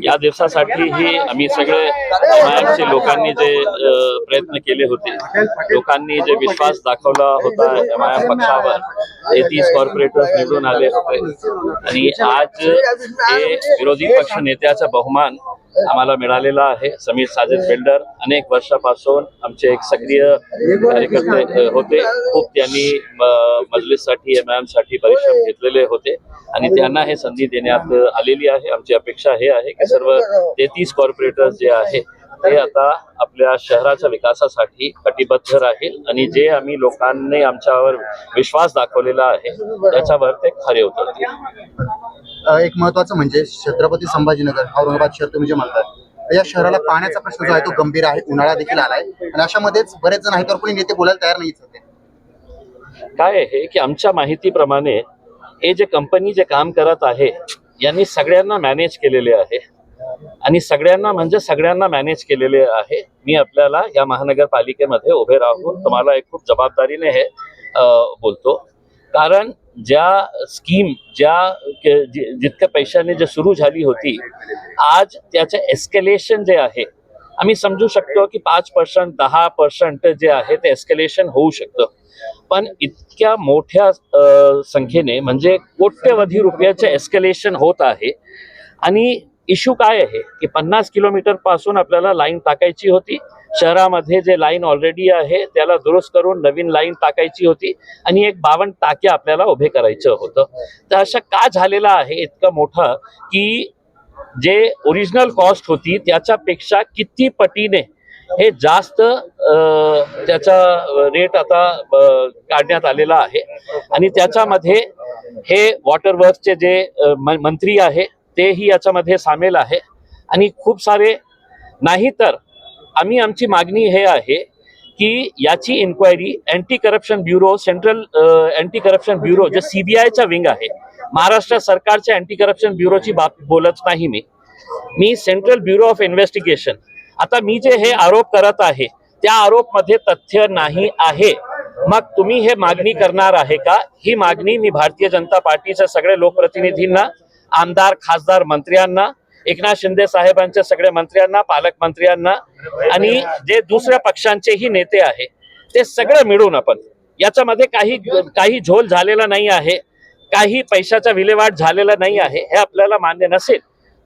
या दिवसासाठी आम्ही सगळे समाजचे लोकांनी जे प्रयत्न केले होते, लोकांनी जे विश्वास दाखवला होता एमआयएम पक्षावर, 33 कॉर्पोरेटर्स निवडून आले होते आणि आज हे विरोधी पक्ष नेत्याचा बहुमान आम्हाला मिळालेला आहे. समीर साजिद बिल्डर अनेक वर्षापासून आमचे एक सक्रिय कार्यकर्ते होते. खूप त्यांनी मजलिससाठी एमआयएम साठी परिश्रम घेतलेले होते आणि त्यांना हे संधी देण्यात आलेली आहे. आमची अपेक्षा हे आहे की सर्व 33 कॉर्पोरेटर्स जे आहे ते आता आपल्या शहराच्या विकासासाठी कटिबद्ध राहील आणि जे आम्ही लोकांनी आमच्यावर विश्वास दाखवलेला आहे त्याच्यावर ते खरे उतरतील. एक महत्त्वाचं म्हणजे छत्रपती संभाजीनगर औरंगाबाद शहर तुम्ही जे म्हणतात, या शहराला पाण्याचा प्रश्न जो आहे तो गंभीर आहे. उन्हाळा देखील आलाय आणि अशामध्येच बरेच जण आहेत, कोणी नेते बोलायला तयार नाहीत सध्या. काय आहे की आमच्या माहितीप्रमाणे हे जे कंपनी जे काम करत आहे यांनी सगळ्यांना मॅनेज केलेले आहे आणि सगळ्यांना मॅनेज केलेले आहे. मी आपल्याला या महानगरपालिकेमध्ये उभे राहून तुम्हाला एक खूप जबाबदारीने हे बोलतो, कारण ज्या स्कीम जितक्या पैशाने जे सुरू झाली होती, आज त्याचे एस्केलेशन जे आहे आम्ही समजू शकतो की 5% 10% जे आहे ते एस्केलेशन होऊ शकतं, पण इतक्या मोठ्या संख्येने म्हणजे कोट्यवधी रुपयाचे एस्केलेशन होत आहे. आणि इश्यू काय आहे की 50 किलोमीटर पासून आपल्याला लाईन टाकायची होती, शहरामध्ये जे लाईन ऑलरेडी आहे त्याला दुरुस्त करून नवीन लाईन टाकायची होती आणि एक 52 टाक्या आपल्याला उभे करायचं होतं. तर अशा का झालेला आहे इतकं मोठं की जे ओरिजिनल कॉस्ट होती त्याच्यापेक्षा किती पटीने हे जास्त त्याचा रेट आता काढण्यात आलेला आहे. आणि त्याच्यामध्ये हे वॉटर वर्क्सचे जे मंत्री आहे तेही याच्यामध्ये सामील आहे आणि खूप सारे. नाही तर आमची मागणी हे आहे की याची inquiry anti corruption bureau, central anti corruption bureau जे CBIचा विंग आहे, महाराष्ट्र सरकारच्या अँटी करप्शन ब्युरोची बाब बोलत नाही मी सेंट्रल ब्युरो ऑफ इन्व्हेस्टिगेशन. आता मी जे हे आरोप करत आहे त्या आरोपमध्ये तथ्य नाही आहे, मग तुम्ही हे मागणी करणार आहे का? ही मागणी मी भारतीय जनता पार्टीच्या सगळ्या लोकप्रतिनिधींना, आमदार, खासदार, मंत्र्यांना, एकनाथ शिंदे साहेबांच्या सगळ्या मंत्र्यांना, पालकमंत्र्यांना आणि जे दुसऱ्या पक्षांचेही नेते आहे ते सगळं मिळून आपण याच्यामध्ये काही झोल झालेला नाही आहे, काही पैशाचा विल्हेवाट झालेला नाही आहे, हे आपल्याला मान्य नसेल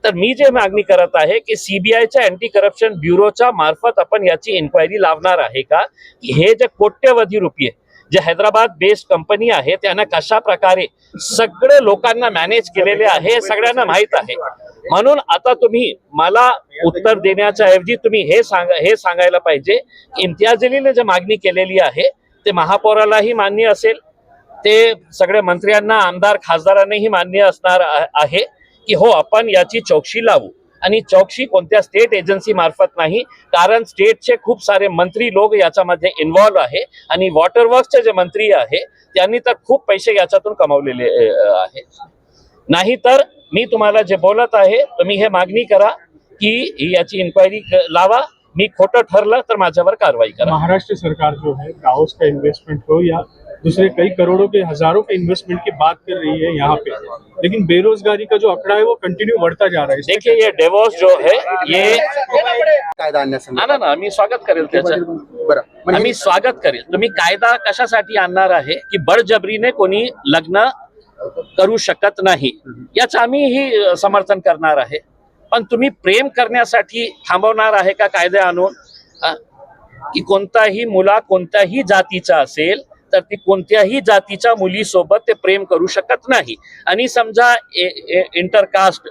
तर मी जे मागणी करत आहे की CBIच्या अँटी करप्शन ब्युरोच्या मार्फत आपण याची इन्क्वायरी लावणार आहे का, की हे जे कोट्यवधी रुपये जे हैदराबाद बेस्ड कंपनी आहे त्यांना कशा प्रकारे सगळे लोकांना मॅनेज केलेले आहे हे सगळ्यांना माहित आहे. म्हणून आता तुम्ही मला उत्तर देण्याच्या ऐवजी तुम्ही हे सांगायला पाहिजे की इम्तियाज जलीलने जे मागणी केलेली आहे ते महापौरालाही मान्य असेल, ते सगळ्या मंत्र्यांना, आमदार, खासदारांनाही मान्य असणार आहे की हो आपण याची चौकशी लावू. आणि चौकशी कोणत्या स्टेट एजन्सी मार्फत नाही, कारण स्टेटचे खूप सारे मंत्री लोक याच्यामध्ये इन्व्हॉल्व आहे आणि वॉटर वर्क्सचे जे मंत्री आहे त्यांनी तर खूप पैसे याच्यातून कमावलेले आहे. नाही तर मी तुम्हाला जे बोलत आहे तुम्ही हे मागणी करा की याची इन्क्वायरी लावा. मी खोटं ठरलं तर माझ्यावर कारवाई करा. महाराष्ट्र सरकार जो है गाँव का इन्वेस्टमेंट हो या दूसरे कई करोड़ों के, हजारों के इन्वेस्टमेंट की बात कर रही है यहाँ पे, लेकिन बेरोजगारी का जो आंकड़ा है वो कंटिन्यू बढ़ता जा रहा है. देखिए ये डिवोर्स जो है ये कायदा आणण्यासंदर्भात ना आम्ही स्वागत करेल त्याचं. बरं, आम्ही स्वागत करेल. तुम्ही कायदा कशासाठी आणणार आहे की बळजबरीने कोणी लग्न करू शकत नाही याचं आम्हीही समर्थन करणार आहे, पण तुम्ही प्रेम करण्यासाठी थांबवणार आहे का कायदे आणून? की कोणताही मुला कोणत्याही जातीचा असेल तर ती कोणत्याही जातीच्या मुलीसोबत ते प्रेम करू शकत नाही. आणि समजा इंटरकास्ट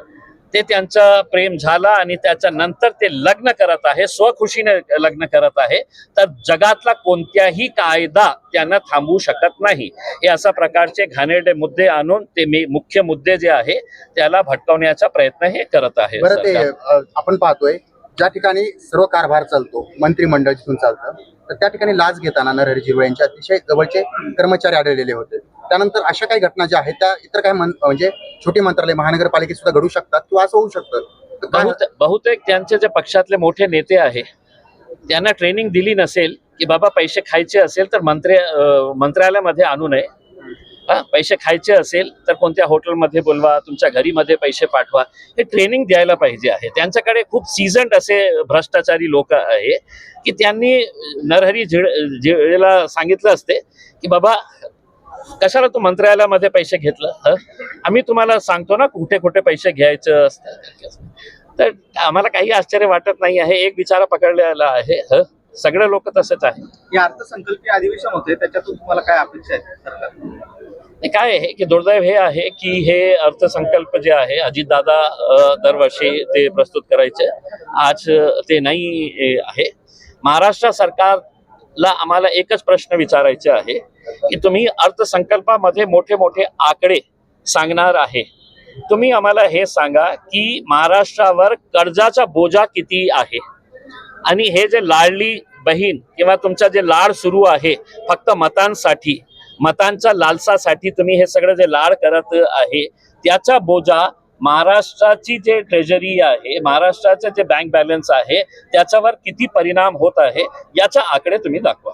ते त्यांचं प्रेम झालं आणि त्याच्या नंतर ते लग्न करत आहे, स्वखुशीने लग्न करत आहे, तर जगातला कोणत्याही कायदा त्यांना थांबवू शकत नाही. हे अशा प्रकारचे घाणेरडे मुद्दे आणून ते मुख्य मुद्दे जे आहे त्याला भटकवण्याचा प्रयत्न हे करत आहे. बरं, ते आपण पाहतोय ज्या ठिकाणी सर्व कारभार चालतो, मंत्रिमंडळ जिथून चालतं, तर त्या ठिकाणी लाच घेताना नरहरी झिरवळ यांचे अतिशय जवळचे कर्मचारी आढळलेले होते. त्यानंतर अशा काही घटना ज्या आहेत त्या इतर काही म्हणजे छोटी मंत्रालय महानगरपालिकेत सुद्धा घडू शकतात किंवा असं होऊ शकतं. बहुतेक त्यांचे जे पक्षातले मोठे नेते आहे त्यांना ट्रेनिंग दिली नसेल की बाबा पैसे खायचे असेल तर मंत्रालयामध्ये आणू नये, पैसे खायचे असेल तर कोणत्या हॉटेलमध्ये बोलवा, तुमच्या घरीमध्ये पैसे पाठवा, हे ट्रेनिंग द्यायला पाहिजे आहे. त्यांच्याकडे खूप सीझन्ड असे भ्रष्टाचारी लोक आहे की त्यांनी नरहरी झिरवळेला सांगितलं असते की बाबा कशाला तू मंत्रालयामध्ये पैसे घेतलं, आम्ही तुम्हाला सांगतो ना कुठे कुठे पैसे घ्यायचं असतं. तर आम्हाला काही आश्चर्य वाटत नाही आहे. एक बिचारा पकडलेला आहे, सगळे लोक तसेच आहे. हे अर्थसंकल्पीय अधिवेशन होते, त्याच्यातून तुम्हाला काय अपेक्षा आहेत सरकार? हे काय आहे की दुर्दैव हे आहे की हे अर्थसंकल्प जे आहे अजितदादा दरवर्षी ते प्रस्तुत करायचे, आज ते नाही आहे. महाराष्ट्र सरकारला आम्हाला एकच प्रश्न विचारायचे आहे की तुम्ही अर्थसंकल्पामध्ये मोठे मोठे आकडे सांगणार आहे, तुम्ही आम्हाला हे सांगा की महाराष्ट्रावर कर्जाचा बोजा किती आहे, आणि हे जे लाडली बहीण किंवा तुमचा जे लाड सुरू आहे फक्त मतांसाठी, मतांच्या लालसासाठी तुम्ही हे सगळं जे लाड करत आहे त्याचा बोजा महाराष्ट्राची जे ट्रेजरी आहे, महाराष्ट्राचे जे बँक बॅलन्स आहे त्याच्यावर किती परिणाम होत आहे याचा आकडे तुम्ही दाखवा.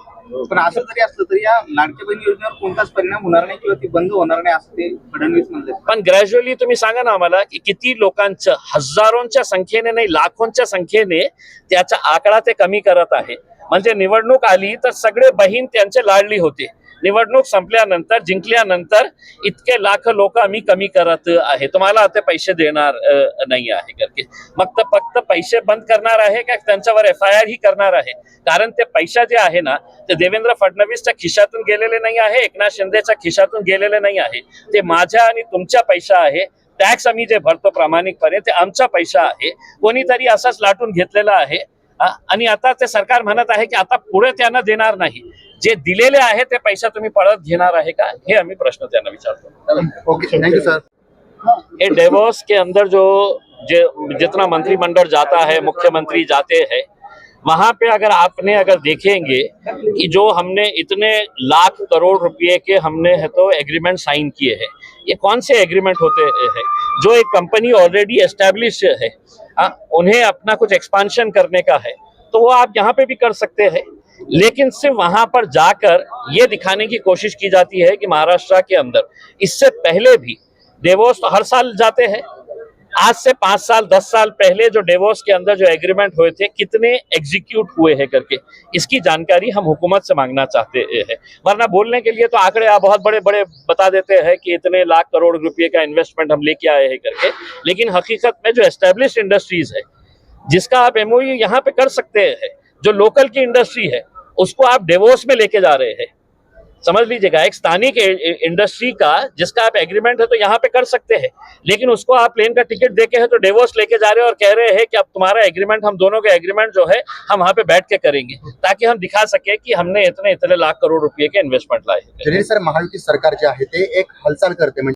पण असं जरी असलं तरी या लाडक्या बहीण योजनेवर कोणताच परिणाम होणार नाही किंवा ती बंद होणार नाही असं ते फडणवीस म्हणले. पण ग्रॅज्युअली तुम्ही सांगा ना आम्हाला की किती लोकांचं, हजारोंच्या संख्येने नाही लाखोंच्या संख्येने त्याचा आकडा ते कमी करत आहे. म्हणजे निवडणूक आली तर सगळे बहीण त्यांचे लाडली होते, निवडणूक संपल्यानंतर जिंकल्यानंतर इतके लाख लोक आम्ही कमी करत आहे, तुम्हाला ते पैसे देणार नाही आहे करके. मग तर फक्त पैसे बंद करणार आहे का त्यांच्यावर FIR ही करणार आहे? कारण ते पैसा जे आहे ना ते देवेंद्र फडणवीसच्या खिशातून गेलेले नाही आहे, एकनाथ शिंदेच्या खिशातून गेलेले नाही आहे, ते माझ्या आणि तुमच्या पैसा आहे. टॅक्स आम्ही जे भरतो प्रामाणिकपणे ते आमचा पैसा आहे, कोणीतरी असाच लाटून घेतलेला आहे. आणि आता ते सरकार म्हणत आहे की आता पुढे त्यांना देणार नाही, जे दिलेले आहे ते पैसा तुम्ही परत घेणार आहे का, हे आम्ही प्रश्न त्यांना विचारतो. Okay, thank you sir. ये डेवोस के अंदर जितना मंत्रिमंडल जाता है, मुख्यमंत्री जाते हैं, वहां पे अगर देखेंगे कि जो हमने इतने लाख करोड़ रुपए के हमने है तो एग्रीमेंट साइन किए हैं, ये कौन से एग्रीमेंट होते हैं? जो एक कंपनी ऑलरेडी एस्टेब्लिश है, उन्हें अपना कुछ एक्सपांशन करने का है तो वो आप यहाँ पे भी कर सकते हैं, लेकिन सिर्फ वहां पर जाकर ये दिखाने की कोशिश की जाती है कि महाराष्ट्र के अंदर इससे पहले भी डेवोस तो हर साल जाते हैं, आज से 5 साल 10 साल पहले जो डेवोस के अंदर जो एग्रीमेंट हुए थे कितने एग्जीक्यूट हुए हैं करके इसकी जानकारी हम हुकूमत से मांगना चाहते हैं. वरना बोलने के लिए तो आंकड़े आप बहुत बड़े बड़े बता देते हैं कि इतने लाख करोड़ रुपए का इन्वेस्टमेंट हम लेके आए हैं करके, लेकिन हकीकत में जो एस्टेब्लिश इंडस्ट्रीज है जिसका आप MOU यहाँ पे कर सकते हैं, जो लोकल की इंडस्ट्री है उसको आप डेवोस में लेके जा रहे हैं. समझ लीजिएगा, एक स्थानिक इंडस्ट्री का जिसका आप एग्रीमेंट है तो यहाँ पे कर सकते हैं, लेकिन उसको आप प्लेन का टिकट देके है तो डेवोस लेके जा रहे हैं और कह रहे हैं कि अब तुम्हारा एग्रीमेंट, हम दोनों का एग्रीमेंट जो है हम वहाँ पे बैठ के करेंगे ताकि हम दिखा सके कि हमने इतने इतने लाख करोड़ रुपए के इन्वेस्टमेंट लाए. जलील सर, महायुती सरकार जे आहे ते एक हालचाल करते, म्हणजे